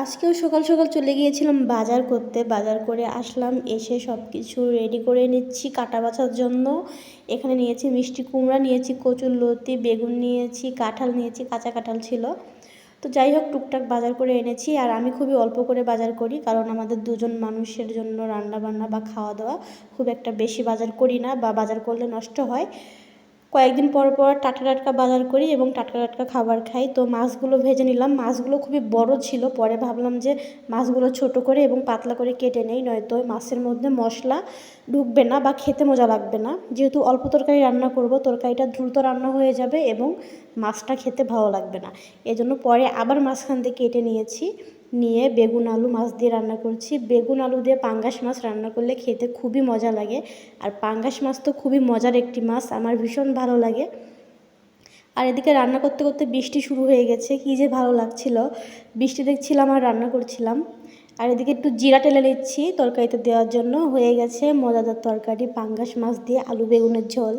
আজকেও সকাল সকাল চলে গিয়েছিলাম বাজার করতে। বাজার করে আসলাম, এসে সব কিছু রেডি করে নিচ্ছি কাটা বাছার জন্য। এখানে নিয়েছি মিষ্টি কুমড়া, নিয়েছি কচুরলতি, বেগুন নিয়েছি, কাঁঠাল নিয়েছি, কাঁচা কাঁঠাল ছিল। তো যাই হোক, টুকটাক বাজার করে এনেছি। আর আমি খুবই অল্প করে বাজার করি, কারণ আমাদের দুজন মানুষের জন্য রান্না বান্না বা খাওয়া দাওয়া, খুব একটা বেশি বাজার করি না, বা বাজার করলে নষ্ট হয়। কয়েকদিন পর পর টাটকা টাটকা বাজার করি এবং টাটকা টাটকা খাবার খাই। তো মাছগুলো ভেজে নিলাম। মাছগুলো খুবই বড় ছিল, পরে ভাবলাম যে মাছগুলো ছোট করে এবং পাতলা করে কেটে নেই, নয়তো মাছের মধ্যে মশলা ঢুকবে না বা খেতে মজা লাগবে না। যেহেতু অল্প তরকারি রান্না করব, তরকারিটা দ্রুত রান্না হয়ে যাবে এবং মাছটা খেতে ভালো লাগবে না। এজন্য পরে আবার মাঝখান দিয়ে কেটে নিয়েছি, নিয়ে বেগুন আলু মাছ দিয়ে রান্না করছি। বেগুন আলু দিয়ে পাঙ্গাস মাছ রান্না করলে খেতে খুবই মজা লাগে। আর পাঙ্গাস মাছ তো খুবই মজার একটি মাছ, আমার ভীষণ ভালো লাগে। আর এদিকে রান্না করতে করতে বৃষ্টি শুরু হয়ে গেছে, কী যে ভালো লাগছিল। বৃষ্টি দেখছিলাম আর রান্না করছিলাম। আর এদিকে একটু জিরা টেলে নিচ্ছি তরকারিতে দেওয়ার জন্য। হয়ে গেছে মজাদার তরকারি, পাঙ্গাস মাছ দিয়ে আলু বেগুনের ঝোল।